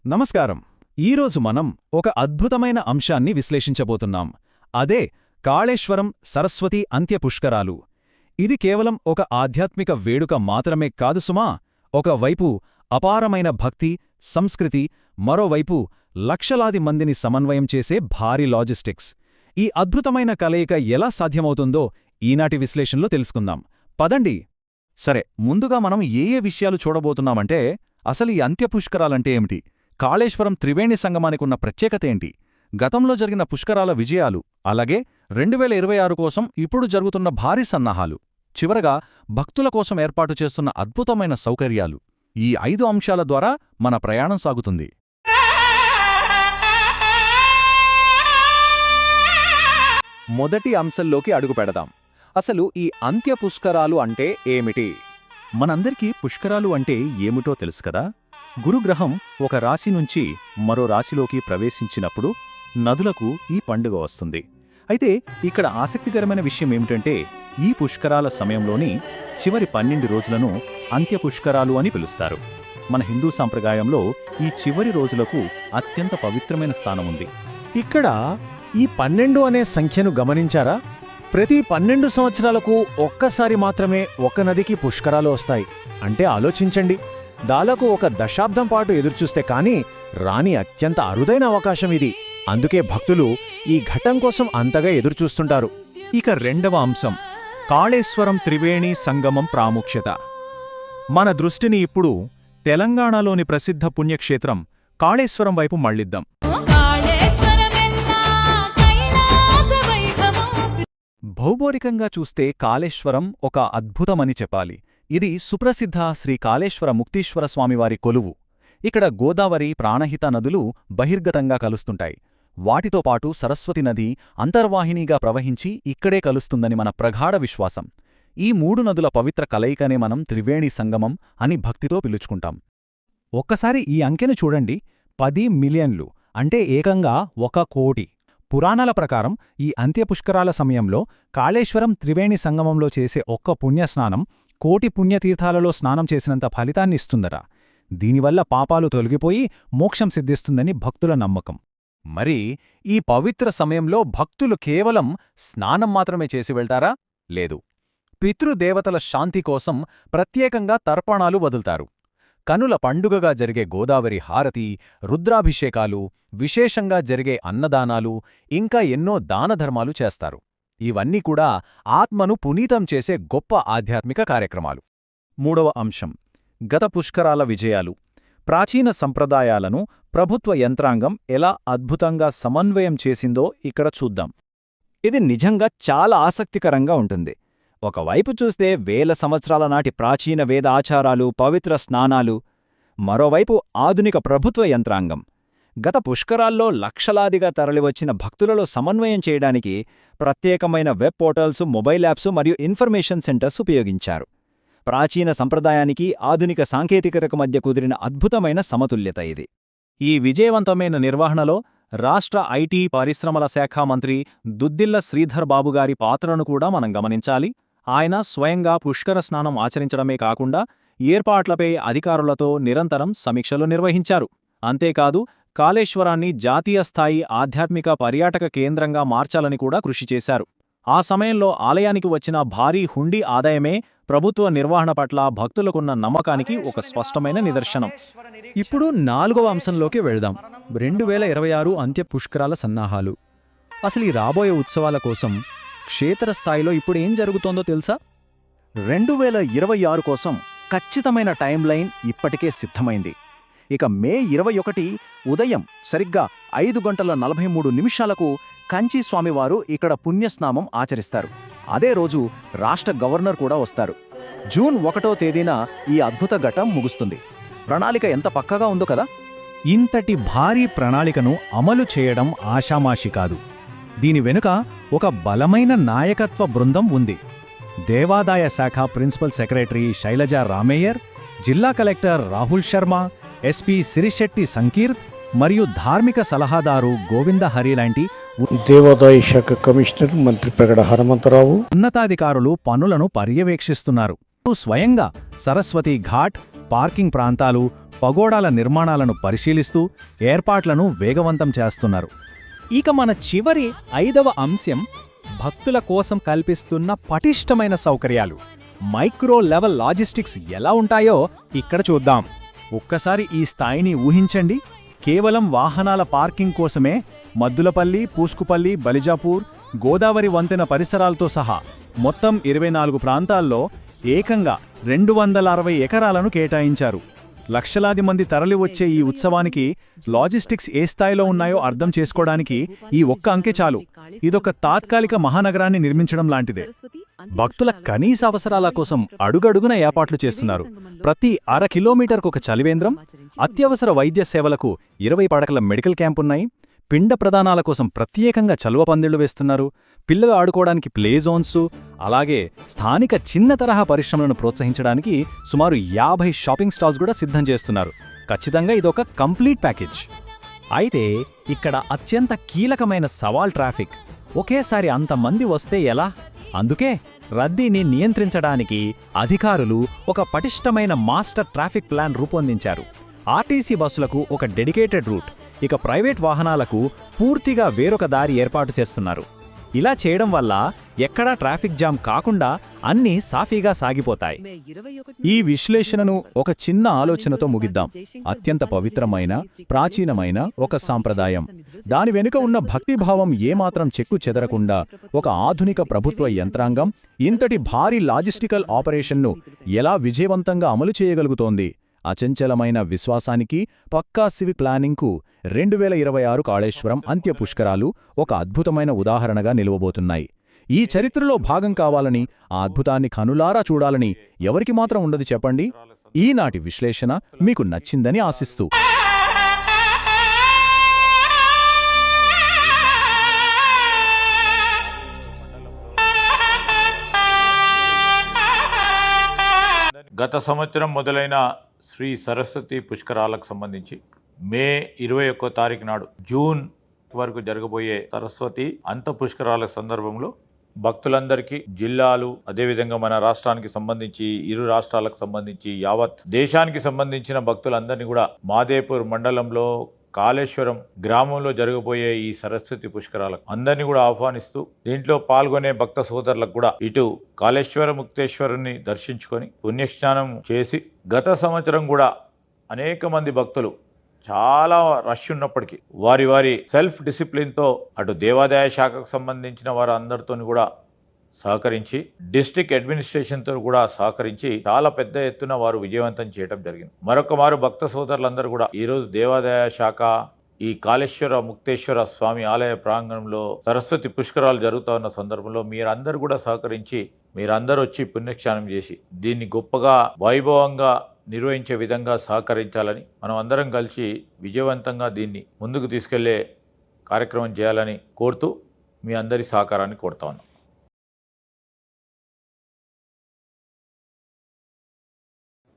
నమస్కారం. ఈరోజు మనం ఒక అద్భుతమైన అంశాన్ని విశ్లేషించబోతున్నాం. అదే కాళేశ్వరం సరస్వతి అంత్య పుష్కరాలు. ఇది కేవలం ఒక ఆధ్యాత్మిక వేడుక మాత్రమే కాదు సుమా. ఒకవైపు అపారమైన భక్తి, సంస్కృతి, మరోవైపు లక్షలాది మందిని సమన్వయం చేసే భారీ లాజిస్టిక్స్. ఈ అద్భుతమైన కలయిక ఎలా సాధ్యమవుతుందో ఈనాటి విశ్లేషణలో తెలుసుకుందాం. పదండి. సరే, ముందుగా మనం ఏ విషయాలు చూడబోతున్నామంటే, అసలు ఈ అంత్య పుష్కరాలంటే ఏమిటి, కాళేశ్వరం త్రివేణి సంగమానికున్న ప్రత్యేకతేంటి, గతంలో జరిగిన పుష్కరాల విజయాలు, అలాగే 2026 కోసం ఇప్పుడు జరుగుతున్న భారీ సన్నాహాలు, చివరగా భక్తుల కోసం ఏర్పాటు చేస్తున్న అద్భుతమైన సౌకర్యాలు. ఈ 5 అంశాల ద్వారా మన ప్రయాణం సాగుతుంది. మొదటి అంశంలోకి అడుగుపెడదాం. అసలు ఈ అంత్య పుష్కరాలు అంటే ఏమిటి? మనందరికీ పుష్కరాలు అంటే ఏమిటో తెలుసు కదా. గురుగ్రహం ఒక రాశి నుంచి మరో రాశిలోకి ప్రవేశించినప్పుడు నదులకు ఈ పండుగ వస్తుంది. అయితే ఇక్కడ ఆసక్తికరమైన విషయం ఏమిటంటే, ఈ పుష్కరాల సమయంలోని చివరి 12 రోజులను అంత్య పుష్కరాలు అని పిలుస్తారు. మన హిందూ సాంప్రదాయంలో ఈ చివరి రోజులకు అత్యంత పవిత్రమైన స్థానముంది. ఇక్కడ ఈ 12 అనే సంఖ్యను గమనించారా? ప్రతి 12 సంవత్సరాలకు ఒక్కసారి మాత్రమే ఒక నదికి పుష్కరాలు వస్తాయి. అంటే ఆలోచించండి, దాదాపు ఒక దశాబ్దం పాటు ఎదురుచూస్తే కానీ రాని అత్యంత అరుదైన అవకాశం ఇది. అందుకే భక్తులు ఈ ఘట్టం కోసం అంతగా ఎదురుచూస్తుంటారు. ఇక రెండవ అంశం, కాళేశ్వరం త్రివేణి సంగమం ప్రాముఖ్యత. మన దృష్టిని ఇప్పుడు తెలంగాణలోని ప్రసిద్ధ పుణ్యక్షేత్రం కాళేశ్వరం వైపు మళ్లిద్దాం. భౌగోళికంగా చూస్తే కాళేశ్వరం ఒక అద్భుతమని చెప్పాలి. ఇది సుప్రసిద్ధ శ్రీ కాళేశ్వర ముక్తీశ్వర స్వామివారి కొలువు. ఇక్కడ గోదావరి, ప్రాణహిత నదులు బహిర్గతంగా కలుస్తుంటాయి. వాటితో పాటు సరస్వతి నది అంతర్వాహినిగా ప్రవహించి ఇక్కడే కలుస్తుందని మన ప్రగాఢ విశ్వాసం. ఈ 3 నదుల పవిత్ర కలయికనే మనం త్రివేణి సంగమం అని భక్తితో పిలుచుకుంటాం. ఒక్కసారి ఈ అంకెను చూడండి, 10 మిలియన్లు అంటే ఏకంగా 1 కోటి. పురాణాల ప్రకారం ఈ అంత్యపుష్కరాల సమయంలో కాళేశ్వరం త్రివేణి సంగమంలో చేసే ఒక్క పుణ్యస్నానం కోటి పుణ్యతీర్థాలలో స్నానం చేసినంత ఫలితాన్నిస్తుందట. దీనివల్ల పాపాలు తొలగిపోయి మోక్షం సిద్ధిస్తుందని భక్తుల నమ్మకం. మరి ఈ పవిత్ర సమయంలో భక్తులు కేవలం స్నానం మాత్రమే చేసి వెళ్తారా? లేదు. పితృదేవతల శాంతి కోసం ప్రత్యేకంగా తర్పణాలు వదులుతారు. కనుల పండుగగా జరిగే గోదావరి హారతి, రుద్రాభిషేకాలు, విశేషంగా జరిగే అన్నదానాలు, ఇంకా ఎన్నో దానధర్మాలు చేస్తారు. ఇవన్నీ కూడా ఆత్మను పునీతం చేసే గొప్ప ఆధ్యాత్మిక కార్యక్రమాలు. మూడవ అంశం, గత పుష్కరాల విజయాలు. ప్రాచీన సంప్రదాయాలను ప్రభుత్వ యంత్రాంగం ఎలా అద్భుతంగా సమన్వయం చేసిందో ఇక్కడ చూద్దాం. ఇది నిజంగా చాలా ఆసక్తికరంగా ఉంటుంది. ఒకవైపు చూస్తే వేల సంవత్సరాల నాటి ప్రాచీన వేద ఆచారాలు, పవిత్ర స్నానాలు, మరోవైపు ఆధునిక ప్రభుత్వ యంత్రాంగం. గత పుష్కరాల్లో లక్షలాదిగా తరలివచ్చిన భక్తులలో సమన్వయం చేయడానికి ప్రత్యేకమైన వెబ్ పోర్టల్స్, మొబైల్ యాప్స్ మరియు ఇన్ఫర్మేషన్ సెంటర్స్ ఉపయోగించారు. ప్రాచీన సంప్రదాయానికి ఆధునిక సాంకేతికతకు మధ్య కుదిరిన అద్భుతమైన సమతుల్యత ఇది. ఈ విజయవంతమైన నిర్వహణలో రాష్ట్ర ఐటీ, పరిశ్రమల శాఖ మంత్రి దుద్దిళ్ల శ్రీధర్ బాబుగారి పాత్రను కూడా మనం గమనించాలి. ఆయన స్వయంగా పుష్కర స్నానం ఆచరించడమే కాకుండా ఏర్పాట్లపై అధికారులతో నిరంతరం సమీక్షలు నిర్వహించారు. అంతేకాదు, కాళేశ్వరాన్ని జాతీయ స్థాయి ఆధ్యాత్మిక పర్యాటక కేంద్రంగా మార్చాలని కూడా కృషి చేశారు. ఆ సమయంలో ఆలయానికి వచ్చిన భారీ హుండీ ఆదాయమే ప్రభుత్వ నిర్వహణ పట్ల భక్తులకున్న నమ్మకానికి ఒక స్పష్టమైన నిదర్శనం. ఇప్పుడు 4వ అంశంలోకి వెళ్దాం. 2026 అంత్య పుష్కరాల సన్నాహాలు. అసలు ఈ రాబోయే ఉత్సవాల కోసం క్షేత్రస్థాయిలో ఇప్పుడేం జరుగుతోందో తెలుసా? 2026 కోసం ఖచ్చితమైన టైంలైన్ ఇప్పటికే సిద్ధమైంది. ఇక మే 21 ఉదయం సరిగ్గా 5:43 కంచి స్వామివారు ఇక్కడ పుణ్యస్నామం ఆచరిస్తారు. అదే రోజు రాష్ట్ర గవర్నర్ కూడా వస్తారు. జూన్ 1వ తేదీన ఈ అద్భుత ఘట్టం ముగుస్తుంది. ప్రణాళిక ఎంత పక్కగా ఉందో కదా. ఇంతటి భారీ ప్రణాళికను అమలు చేయడం ఆషామాషి కాదు. దీని వెనుక ఒక బలమైన నాయకత్వ బృందం ఉంది. దేవాదాయ శాఖ ప్రిన్సిపల్ సెక్రటరీ శైలజా రామేయర్, జిల్లా కలెక్టర్ రాహుల్ శర్మ, ఎస్పీ సిరిశెట్టి సంకీర్త్ మరియు ధార్మిక సలహాదారు గోవింద హరి లాంటి దేవాదాయ శాఖ కమిషనర్ మంత్రి ప్రగడ హనుమంతరావు ఉన్నతాధికారులు పనులను పర్యవేక్షిస్తున్నారు. స్వయంగా సరస్వతి ఘాట్, పార్కింగ్ ప్రాంతాలు, పగోడాల నిర్మాణాలను పరిశీలిస్తూ ఏర్పాట్లను వేగవంతం చేస్తున్నారు. ఇక మన చివరి 5వ అంశం భక్తుల కోసం కల్పిస్తున్న పటిష్టమైన సౌకర్యాలు. మైక్రో లెవెల్ లాజిస్టిక్స్ ఎలా ఉంటాయో ఇక్కడ చూద్దాం. ఒక్కసారి ఈ స్థాయిని ఊహించండి. కేవలం వాహనాల పార్కింగ్ కోసమే మద్దులపల్లి, పూస్కుపల్లి, బలిజాపూర్, గోదావరి వంతెన పరిసరాలతో సహా మొత్తం 24 ప్రాంతాల్లో ఏకంగా 260 ఎకరాలను కేటాయించారు. లక్షలాది మంది తరలివచ్చే ఈ ఉత్సవానికి లాజిస్టిక్స్ ఏ స్థాయిలో ఉన్నాయో అర్థం చేసుకోవడానికి ఈ ఒక్క అంకె చాలు. ఇదొక తాత్కాలిక మహానగరాన్ని నిర్మించడం లాంటిదే. భక్తుల కనీస అవసరాల కోసం అడుగడుగున ఏర్పాట్లు చేస్తున్నారు. ప్రతి అర కిలోమీటర్కు ఒక చలివేంద్రం, అత్యవసర వైద్య సేవలకు 20 పడకల మెడికల్ క్యాంపున్నాయి. పిండ ప్రదానాల కోసం ప్రత్యేకంగా చలువ పందిళ్లు వేస్తున్నారు. పిల్లలు ఆడుకోవడానికి ప్లే జోన్స్, అలాగే స్థానిక చిన్న తరహా పరిశ్రమలను ప్రోత్సహించడానికి సుమారు 50 షాపింగ్ స్టాల్స్ కూడా సిద్ధం చేస్తున్నారు. ఖచ్చితంగా ఇదొక కంప్లీట్ ప్యాకేజ్. అయితే ఇక్కడ అత్యంత కీలకమైన సవాల్ ట్రాఫిక్. ఒకేసారి అంతమంది వస్తే ఎలా? అందుకే రద్దీని నియంత్రించడానికి అధికారులు ఒక పటిష్టమైన మాస్టర్ ట్రాఫిక్ ప్లాన్ రూపొందించారు. ఆర్టీసీ బస్సులకు ఒక డెడికేటెడ్ రూట్, ఇక ప్రైవేట్ వాహనాలకు పూర్తిగా వేరొక దారి ఏర్పాటు చేస్తున్నారు. ఇలా చేయడం వల్ల ఎక్కడా ట్రాఫిక్ జామ్ కాకుండా అన్నీ సాఫీగా సాగిపోతాయి. ఈ విశ్లేషణను ఒక చిన్న ఆలోచనతో ముగిద్దాం. అత్యంత పవిత్రమైన, ప్రాచీనమైన ఒక సాంప్రదాయం, దాని వెనుక ఉన్న భక్తిభావం ఏమాత్రం చెక్కు చెదరకుండా ఒక ఆధునిక ప్రభుత్వ యంత్రాంగం ఇంతటి భారీ లాజిస్టికల్ ఆపరేషన్ను ఎలా విజయవంతంగా అమలు చేయగలుగుతోంది? అచంచలమైన విశ్వాసానికి, పక్కా సివిక్ ప్లానింగ్కు 2026 కాళేశ్వరం అంత్య పుష్కరాలు ఒక అద్భుతమైన ఉదాహరణగా నిలవబోతున్నాయి. ఈ చరిత్రలో భాగం కావాలని, ఆ అద్భుతాన్ని కనులారా చూడాలని ఎవరికి మాత్రం ఉండదు చెప్పండి? ఈనాటి విశ్లేషణ మీకు నచ్చిందని ఆశిస్తూ గత సంవత్సరం మొదలైన శ్రీ సరస్వతి పుష్కరాలకు సంబంధించి మే 21వ తారీఖు నాడు జూన్ వరకు జరగబోయే సరస్వతి అంత పుష్కరాల సందర్భంలో భక్తులందరికీ, జిల్లాలు, అదేవిధంగా మన రాష్ట్రానికి సంబంధించి, ఇరు రాష్ట్రాలకు సంబంధించి, యావత్ దేశానికి సంబంధించిన భక్తులందరినీ కూడా మాదేపూర్ మండలంలో కాళేశ్వరం గ్రామంలో జరగబోయే ఈ సరస్వతి పుష్కరాలకు అందరినీ కూడా ఆహ్వానిస్తూ, దీంట్లో పాల్గొనే భక్త సోదరులకు కూడా ఇటు కాళేశ్వర ముక్తేశ్వరుని దర్శించుకొని పుణ్యస్నానం చేసి, గత సంవత్సరం కూడా అనేక మంది భక్తులు చాలా రష్ ఉన్నప్పటికీ వారి వారి సెల్ఫ్ డిసిప్లిన్తో అటు దేవాదాయ శాఖకు సంబంధించిన వారు అందరితో కూడా సహకరించి, డిస్ట్రిక్ట్ అడ్మినిస్ట్రేషన్తో కూడా సహకరించి చాలా పెద్ద ఎత్తున వారు విజయవంతం చేయడం జరిగింది. మరొక మారు భక్త సోదరులందరూ కూడా ఈరోజు దేవాదాయ శాఖ ఈ కాళేశ్వర ముక్తేశ్వర స్వామి ఆలయ ప్రాంగణంలో సరస్వతి పుష్కరాలు జరుగుతూ ఉన్న సందర్భంలో మీరందరూ కూడా సహకరించి, మీరందరూ వచ్చి పుణ్యస్నానం చేసి దీన్ని గొప్పగా వైభవంగా నిర్వహించే విధంగా సహకరించాలని, మనం అందరం కలిసి విజయవంతంగా దీన్ని ముందుకు తీసుకెళ్లే కార్యక్రమం చేయాలని కోరుతూ మీ అందరి సహకారాన్ని కోరుతా ఉన్నాం.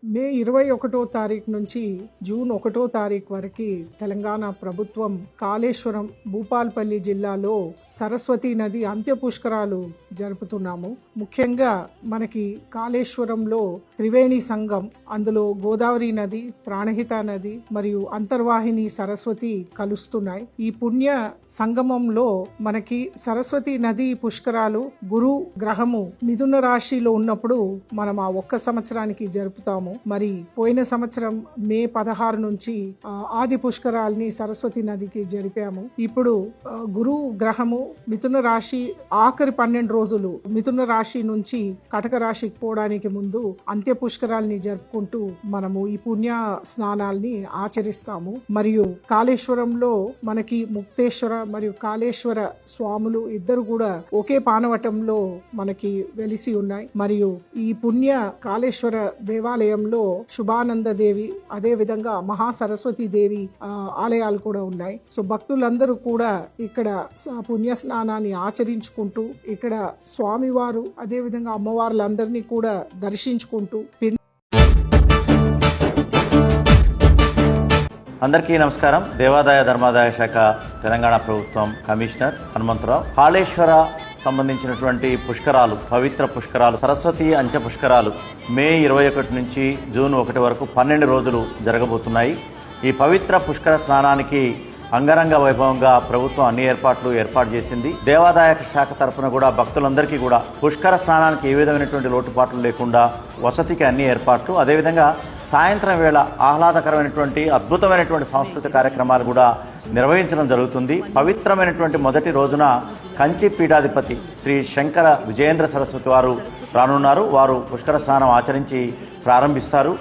మే 21వ తారీఖు నుంచి జూన్ 1వ తారీఖు వరకు తెలంగాణ ప్రభుత్వం కాళేశ్వరం భూపాల్పల్లి జిల్లాలో సరస్వతీ నది అంత్య పుష్కరాలు జరుపుతున్నాము. ముఖ్యంగా మనకి కాళేశ్వరంలో త్రివేణి సంగం, అందులో గోదావరి నది, ప్రాణహిత నది మరియు అంతర్వాహిని సరస్వతి కలుస్తున్నాయి. ఈ పుణ్య సంగమంలో మనకి సరస్వతీ నది పుష్కరాలు గురు గ్రహము మిథున రాశిలో ఉన్నప్పుడు మనం ఆ ఒక్క సంవత్సరానికి జరుపుతాము. మరి పోయిన సంవత్సరం మే 16 నుంచి ఆది పుష్కరాల్ని సరస్వతి నదికి జరిపాము. ఇప్పుడు గురు గ్రహము మిథున రాశి ఆఖరి 12 రోజులు మిథున రాశి నుంచి కటక రాశికి పోవడానికి ముందు అంత్య పుష్కరాల్ని జరుపుకుంటూ మనము ఈ పుణ్య స్నానాల్ని ఆచరిస్తాము. మరియు కాళేశ్వరంలో మనకి ముక్తేశ్వర మరియు కాళేశ్వర స్వాములు ఇద్దరు కూడా ఒకే పానవటంలో మనకి వెలిసి ఉన్నాయి. మరియు ఈ పుణ్య కాళేశ్వర దేవాలయం శుభానంద దేవి, అదే విధంగా మహాసరస్వతి దేవి ఆలయాలు కూడా ఉన్నాయి. సో భక్తులందరూ కూడా ఇక్కడ పుణ్య స్నానాన్ని ఆచరించుకుంటూ, ఇక్కడ స్వామివారు అదే విధంగా అమ్మవార్లందరినీ కూడా దర్శించుకుంటూ. అందరికీ నమస్కారం. దేవాదాయ ధర్మాదాయ శాఖ తెలంగాణ ప్రభుత్వం కమిషనర్ హనుమంతరావు. కాళేశ్వర సంబంధించినటువంటి పుష్కరాలు, పవిత్ర పుష్కరాలు, సరస్వతి అంత్య పుష్కరాలు మే 21 నుంచి జూన్ 1 వరకు 12 రోజులు జరగబోతున్నాయి. ఈ పవిత్ర పుష్కర స్నానానికి అంగరంగ వైభవంగా ప్రభుత్వం అన్ని ఏర్పాటు చేసింది. దేవాదాయ శాఖ తరఫున కూడా భక్తులందరికీ కూడా పుష్కర స్నానానికి ఏ విధమైనటువంటి లోటుపాట్లు లేకుండా వసతికి అన్ని ఏర్పాట్లు, అదేవిధంగా సాయంత్రం వేళ ఆహ్లాదకరమైనటువంటి అద్భుతమైనటువంటి సాంస్కృతిక కార్యక్రమాలు కూడా నిర్వహించడం జరుగుతుంది. పవిత్రమైనటువంటి మొదటి రోజున కంచి పీఠాధిపతి శ్రీ శంకర విజయేంద్ర సరస్వతి వారు రానున్నారు. వారు పుష్కర స్నానం ఆచరించి ప్రారంభిస్తారు.